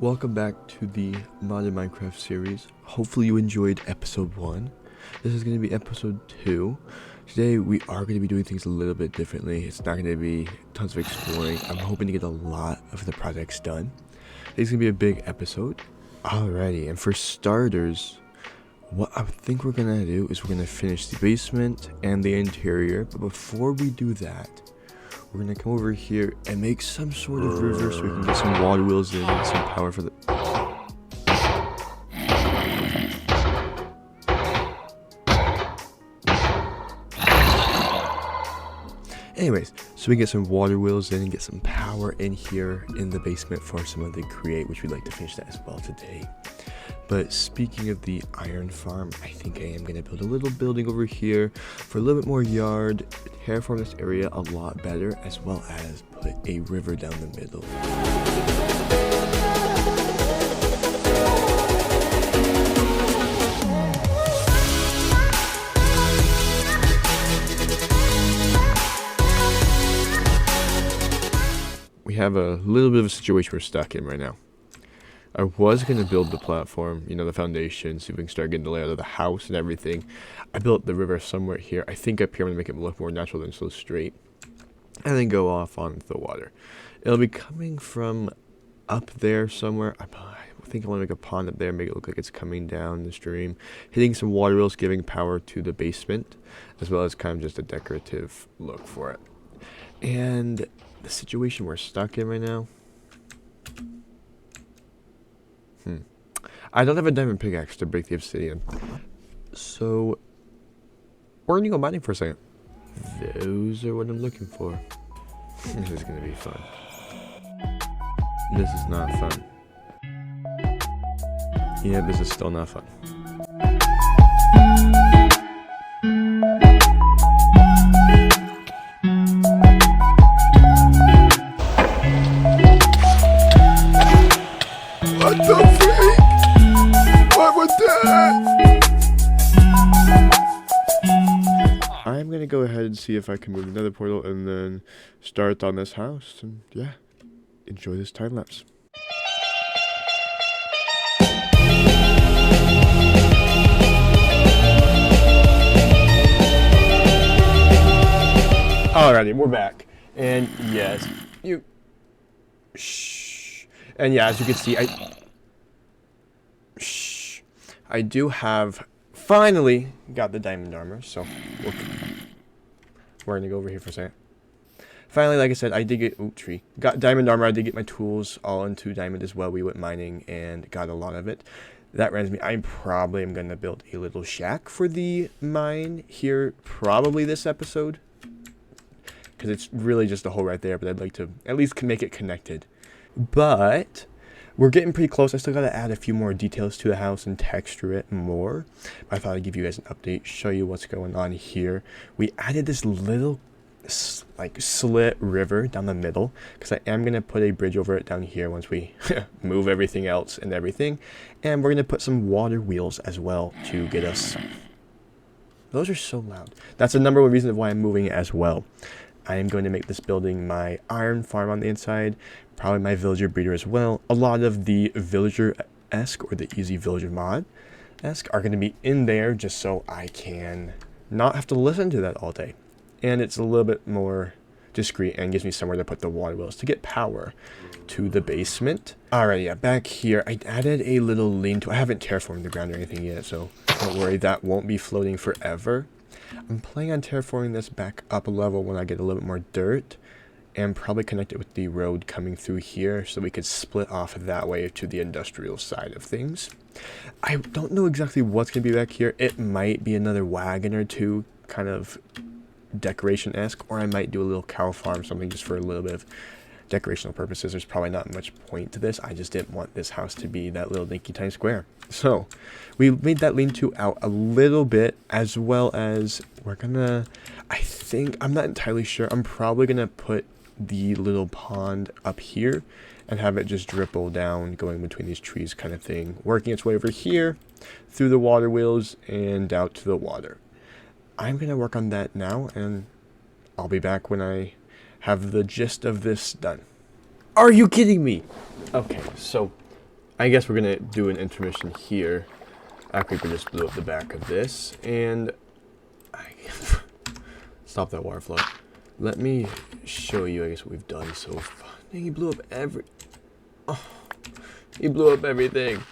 Welcome back to the Modern Minecraft series. Hopefully you enjoyed episode 1. This is going to be episode 2. Today we are going to be doing things a little bit differently. It's not going to be tons of exploring. I'm hoping to get a lot of the projects done. It's going to be a big episode. Alrighty, and for starters, what I think we're going to do is we're going to finish the basement and the interior. But before we do that, we're going to come over here and make some sort of river so we can get some water wheels in and some power for the... Anyways, so we can get some water wheels in and get some power in here in the basement for some of the create, which we'd like to finish that as well today. But speaking of the iron farm, I think I am going to build a little building over here for a little bit more yard, terraform this area a lot better, as well as put a river down the middle. We have a little bit of a situation we're stuck in right now. I was going to build the platform, you know, the foundation, so we can start getting the layout of the house and everything. I built the river somewhere here. I think up here I'm going to make it look more natural than so straight. And then go off onto the water. It'll be coming from up there somewhere. I think I want to make a pond up there, make it look like it's coming down the stream. Hitting some water wheels, giving power to the basement, as well as kind of just a decorative look for it. And the situation we're stuck in right now... I don't have a diamond pickaxe to break the obsidian. So, we're going to go mining for a second. Those are what I'm looking for. This is going to be fun. This is not fun. Yeah, this is still not fun. What the freak? What was that? I'm gonna go ahead and see if I can move another portal and then start on this house. And yeah, enjoy this time lapse. Alrighty, we're back. And yes, shh. And yeah, as you can see, I do have finally got the diamond armor, so we're gonna go over here for a second. Finally, like I said, I did get got diamond armor. I did get my tools all into diamond as well. We went mining and got a lot of it. That reminds me, I probably am gonna build a little shack for the mine here, probably this episode, because it's really just a hole right there. But I'd like to at least make it connected. But we're getting pretty close. I still got to add a few more details to the house and texture it more. I thought I'd give you guys an update, show you what's going on here. We added this little like slit river down the middle because I am going to put a bridge over it down here once we move everything else and everything. And we're going to put some water wheels as well to get us... Those are so loud. That's the number one reason of why I'm moving it as well. I am going to make this building my iron farm on the inside, probably my villager breeder as well. A lot of the villager-esque or the easy villager mod-esque are going to be in there just so I can not have to listen to that all day. And it's a little bit more discreet and gives me somewhere to put the water wheels to get power to the basement. Alright, yeah, back here, I added a little lean-to. I haven't terraformed the ground or anything yet, so don't worry, that won't be floating forever. I'm planning on terraforming this back up a level when I get a little bit more dirt and probably connect it with the road coming through here so we could split off that way to the industrial side of things. I don't know exactly what's going to be back here. It might be another wagon or two, kind of decoration-esque, or I might do a little cow farm, something just for a little bit of decorational purposes. There's probably not much point to this. I just didn't want this house to be that little dinky tiny square. So we made that lean-to out a little bit, as well as we're gonna, I think, I'm not entirely sure, I'm probably gonna put the little pond up here and have it just dribble down going between these trees kind of thing, working its way over here through the water wheels and out to the water. I'm gonna work on that now, and I'll be back when I have the gist of this done. Are you kidding me? Okay, so I guess we're gonna do an intermission here. That creeper just blew up the back of this, and stop that water flow. Let me show you, I guess, what we've done so far. He blew up he blew up everything.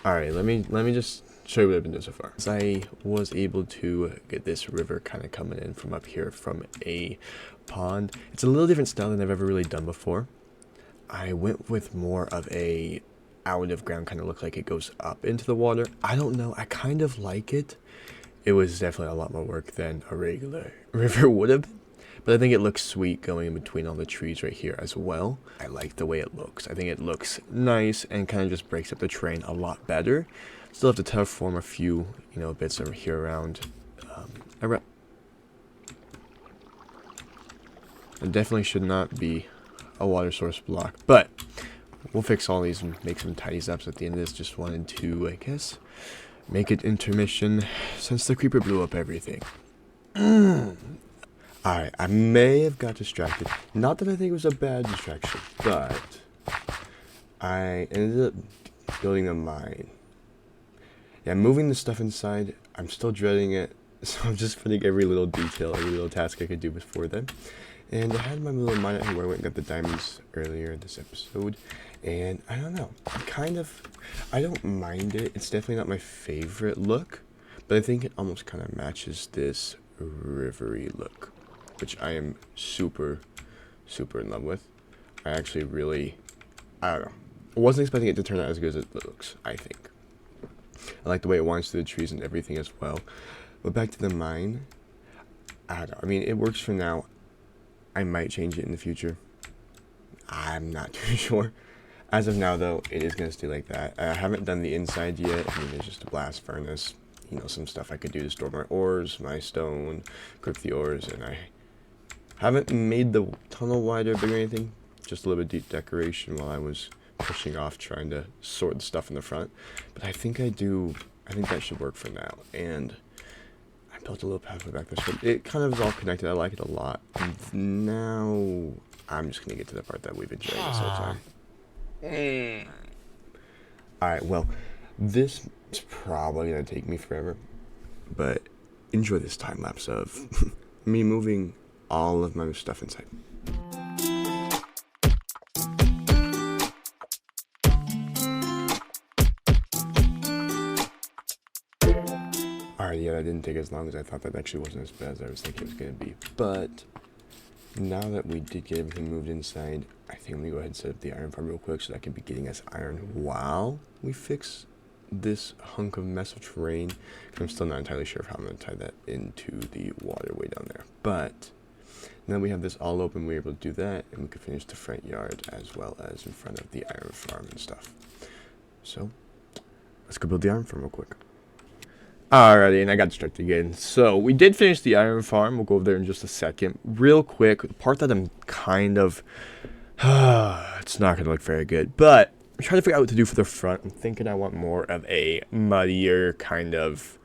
Alright, let me just show you what I've been doing so far. So I was able to get this river kind of coming in from up here from a pond. It's a little different style than I've ever really done before. I went with more of a out of ground kind of look, like it goes up into the water. I don't know, I kind of like it. It was definitely a lot more work than a regular river would have been. But I think it looks sweet going in between all the trees right here as well. I like the way it looks. I think it looks nice and kind of just breaks up the terrain a lot better. Still have to terraform a few, bits over here around. It definitely should not be a water source block, but we'll fix all these and make some tidy steps at the end of this. Just wanted to, I guess, make it intermission since the creeper blew up everything. Alright, I may have got distracted. Not that I think it was a bad distraction, but I ended up building a mine. Yeah, moving the stuff inside, I'm still dreading it, so I'm just putting every little detail, every little task I could do before then. And I had my little mine out here where I went and got the diamonds earlier in this episode, and I don't know, I don't mind it. It's definitely not my favorite look, but I think it almost kind of matches this rivery look, which I am super, super in love with. I actually really, I don't know. I wasn't expecting it to turn out as good as it looks, I think. I like the way it winds through the trees and everything as well. But back to the mine, I don't know. I mean, it works for now. I might change it in the future. I'm not too sure. As of now, though, it is going to stay like that. I haven't done the inside yet. I mean, there's just a blast furnace. Some stuff I could do to store my ores, my stone, cook the ores, and I haven't made the tunnel wider, bigger, or anything. Just a little bit of deep decoration while I was pushing off, trying to sort the stuff in the front. But I think that should work for now. And I built a little pathway back this way. It kind of is all connected. I like it a lot. And now I'm just going to get to the part that we've been enjoying this whole time. Alright, well, this is probably going to take me forever. But enjoy this time lapse of me moving all of my stuff inside. Alright, yeah, that didn't take as long as I thought. That actually wasn't as bad as I was thinking it was going to be. But now that we did get everything moved inside, I think I'm going to go ahead and set up the iron farm real quick so that I can be getting us iron while we fix this hunk of mess of terrain. I'm still not entirely sure of how I'm going to tie that into the waterway down there. But now we have this all open, we're able to do that, and we can finish the front yard as well as in front of the iron farm and stuff. So, let's go build the iron farm real quick. Alrighty, and I got distracted again. So, we did finish the iron farm. We'll go over there in just a second. Real quick, the part that I'm kind of... it's not going to look very good, but I'm trying to figure out what to do for the front. I'm thinking I want more of a muddier kind of...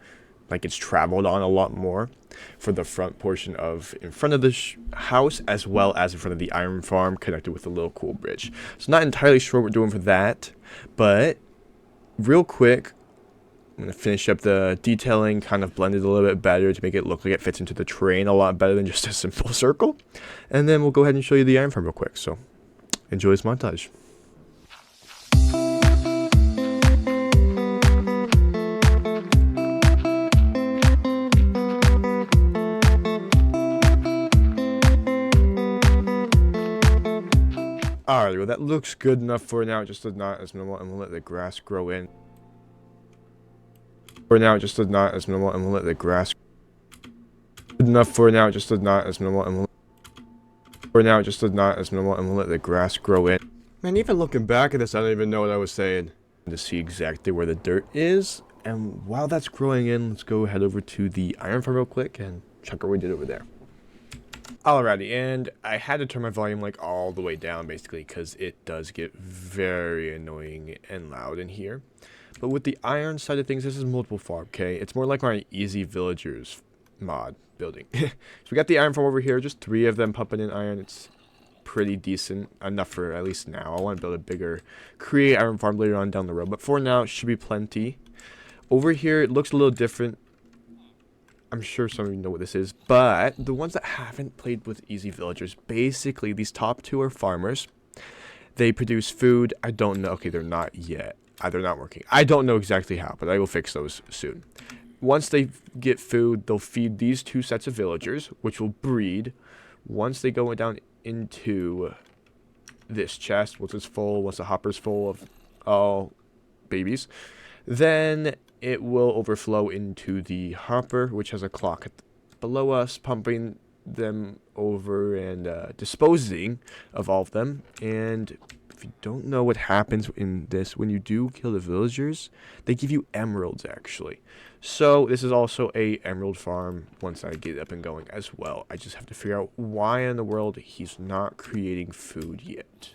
like it's traveled on a lot more for the front portion of in front of the house, as well as in front of the iron farm connected with a little cool bridge. So not entirely sure what we're doing for that, but real quick, I'm going to finish up the detailing, kind of blend it a little bit better to make it look like it fits into the terrain a lot better than just a simple circle. And then we'll go ahead and show you the iron farm real quick. So enjoy this montage. Alright, well that looks good enough for now, just not as minimal, and we'll let the grass grow in. For now, just not as minimal, and we'll let the grass good enough for now, just not as minimal, and we'll for now, just not as minimal, and we'll let the grass grow in. Man, even looking back at this, I don't even know what I was saying. To see exactly where the dirt is, and while that's growing in, let's go head over to the iron farm real quick and check out what we did over there. Alrighty, and I had to turn my volume like all the way down basically because it does get very annoying and loud in here. But with the iron side of things, this is multiple farm, okay? It's more like my Easy Villagers mod building. So we got the iron farm over here, just 3 of them pumping in iron. It's pretty decent, enough for at least now. I want to build a bigger create iron farm later on down the road, but for now, it should be plenty. Over here, it looks a little different. I'm sure some of you know what this is, but the ones that haven't played with Easy Villagers, basically, these top two are farmers. They produce food. I don't know. Okay, they're not yet. They're not working. I don't know exactly how, but I will fix those soon. Once they get food, they'll feed these two sets of villagers, which will breed. Once they go down into this chest, once it's full, once the hopper's full of all babies, then it will overflow into the hopper, which has a clock below us, pumping them over and disposing of all of them. And if you don't know what happens in this, when you do kill the villagers, they give you emeralds, actually. So this is also a emerald farm once I get it up and going as well. I just have to figure out why in the world he's not creating food yet.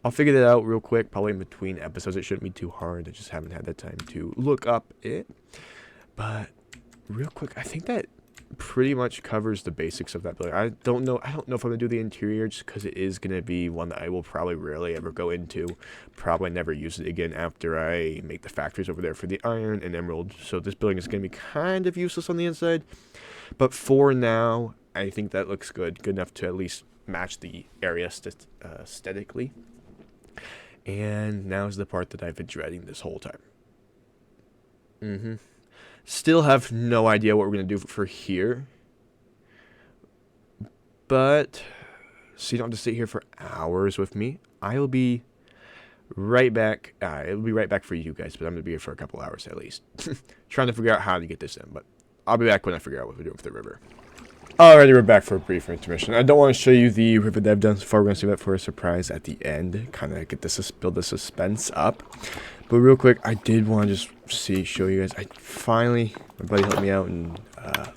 I'll figure that out real quick, probably in between episodes. It shouldn't be too hard. I just haven't had that time to look up it. But real quick, I think that pretty much covers the basics of that building. I don't know if I'm gonna do the interior, just because it is gonna be one that I will probably rarely ever go into. Probably never use it again after I make the factories over there for the iron and emerald. So this building is gonna be kind of useless on the inside. But for now, I think that looks good enough to at least match the area aesthetically. And now's the part that I've been dreading this whole time. Still have no idea what we're going to do for here. But, so you don't have to sit here for hours with me. I'll be right back. It'll be right back for you guys, but I'm going to be here for a couple hours at least. Trying to figure out how to get this in, but I'll be back when I figure out what we're doing with the river. Alrighty, we're back for a brief intermission. I don't want to show you the river that I've done so far. We're going to save that for a surprise at the end. Kind of get this, build the suspense up. But real quick, I did want to just show you guys. I finally, my buddy helped me out and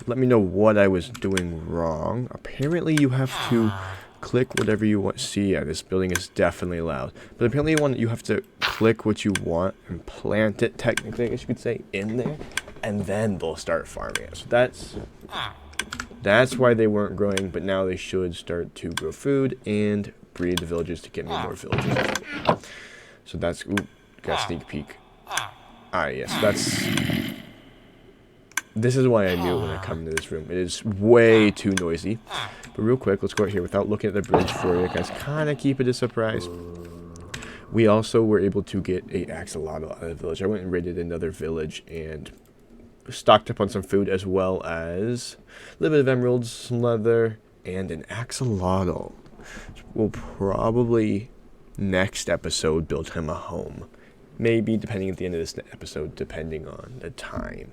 let me know what I was doing wrong. Apparently, you have to click whatever you want. See, yeah, this building is definitely loud. But apparently, you have to click what you want and plant it, technically, I guess you could say, in there. And then they'll start farming it. So that's why they weren't growing, but now they should start to grow food and breed the villagers to get me more villagers. So that's, ooh, got a sneak peek. Yes, this is why I knew when I come into this room. It is way too noisy. But real quick, let's go out here without looking at the bridge for you guys. Kind of keep it a surprise. We also were able to get a axolotl out of the village. I went and raided another village and stocked up on some food, as well as a little bit of emeralds, some leather, and an axolotl. We'll probably next episode build him a home. Maybe depending at the end of this episode, depending on the time.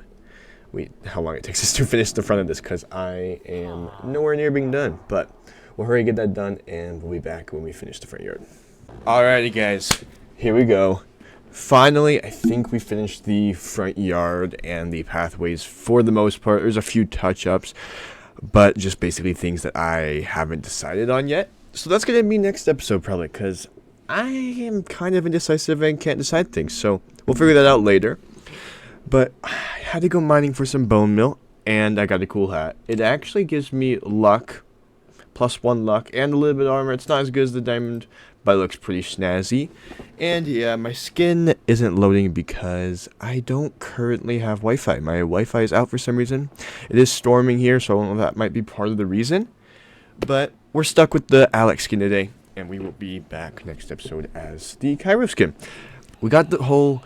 How long it takes us to finish the front of this, because I am nowhere near being done. But we'll hurry and get that done, and we'll be back when we finish the front yard. Alrighty guys, here we go. Finally, I think we finished the front yard and the pathways for the most part. There's a few touch-ups, but just basically things that I haven't decided on yet. So that's going to be next episode probably, because I am kind of indecisive and can't decide things. So we'll figure that out later. But I had to go mining for some bone meal, and I got a cool hat. It actually gives me luck, +1 luck, and a little bit of armor. It's not as good as the diamond, but it looks pretty snazzy. And yeah, my skin isn't loading because I don't currently have Wi-Fi. My Wi-Fi is out for some reason. It is storming here, so I don't know if that might be part of the reason. But we're stuck with the Alex skin today, and we will be back next episode as the Cairo skin. We got the whole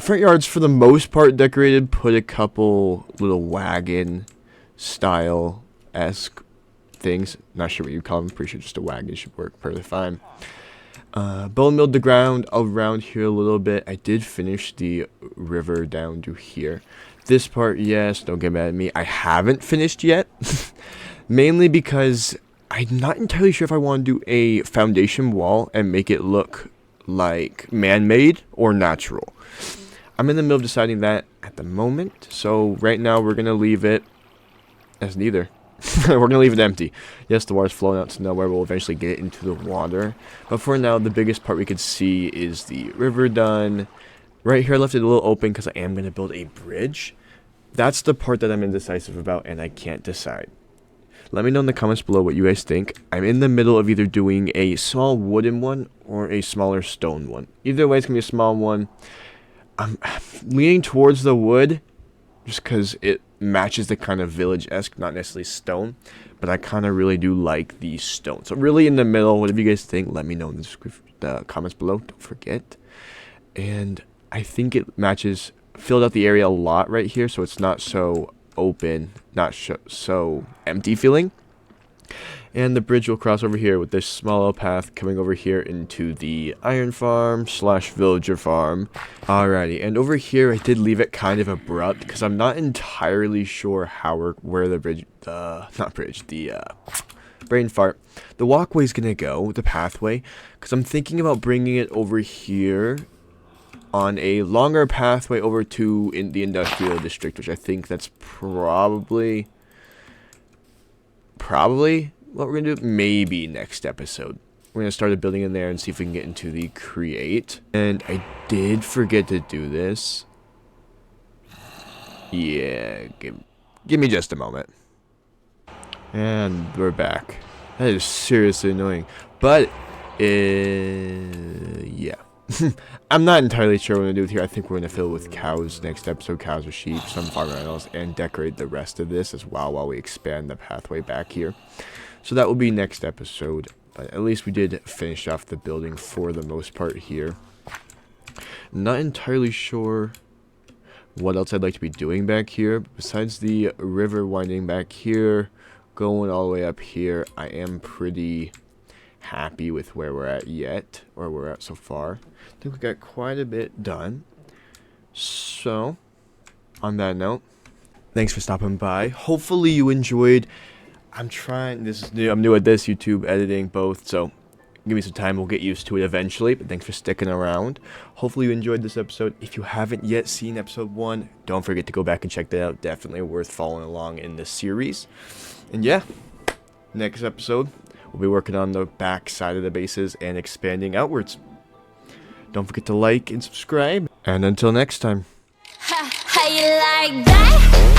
front yards for the most part decorated. Put a couple little wagon style-esque things. Not sure what you call them. Pretty sure just a wagon should work perfectly fine. Bone milled the ground around here a little bit. I did finish the river down to here. This part, yes, don't get mad at me. I haven't finished yet. Mainly because I'm not entirely sure if I want to do a foundation wall and make it look like man-made or natural. I'm in the middle of deciding that at the moment. So right now we're going to leave it as neither. We're going to leave it empty. Yes, the water's flowing out to nowhere. We'll eventually get it into the water. But for now, the biggest part we could see is the river done. Right here, I left it a little open because I am going to build a bridge. That's the part that I'm indecisive about, and I can't decide. Let me know in the comments below what you guys think. I'm in the middle of either doing a small wooden one or a smaller stone one. Either way, it's going to be a small one. I'm leaning towards the wood just because it matches the kind of village-esque, not necessarily stone. But I kind of really do like the stone. So really in the middle, whatever you guys think, let me know in the comments below. Don't forget. And I think it matches, filled out the area a lot right here. So it's not so open, not so empty feeling. And the bridge will cross over here with this small little path coming over here into the iron farm / villager farm. Alrighty, and over here I did leave it kind of abrupt because I'm not entirely sure where the brain fart, the walkway is gonna go, the pathway, because I'm thinking about bringing it over here on a longer pathway over to the industrial district, which I think that's probably what we're going to do, maybe next episode. We're going to start a building in there and see if we can get into the create. And I did forget to do this. Yeah, give me just a moment. And we're back. That is seriously annoying. But, yeah. I'm not entirely sure what I'm going to do with here. I think we're going to fill it with cows next episode. Cows or sheep, some farm animals, and decorate the rest of this as well while we expand the pathway back here. So that will be next episode. But at least we did finish off the building for the most part here. Not entirely sure what else I'd like to be doing back here. Besides the river winding back here, going all the way up here, I am pretty happy with where we're at yet, or we're at so far. I think we got quite a bit done. So, on that note, thanks for stopping by. Hopefully you enjoyed. I'm new at this, YouTube, editing, both, so give me some time, we'll get used to it eventually, but thanks for sticking around. Hopefully you enjoyed this episode. If you haven't yet seen episode 1, don't forget to go back and check that out. Definitely worth following along in this series. And yeah, next episode, we'll be working on the back side of the bases and expanding outwards. Don't forget to like and subscribe, and until next time. How you like that?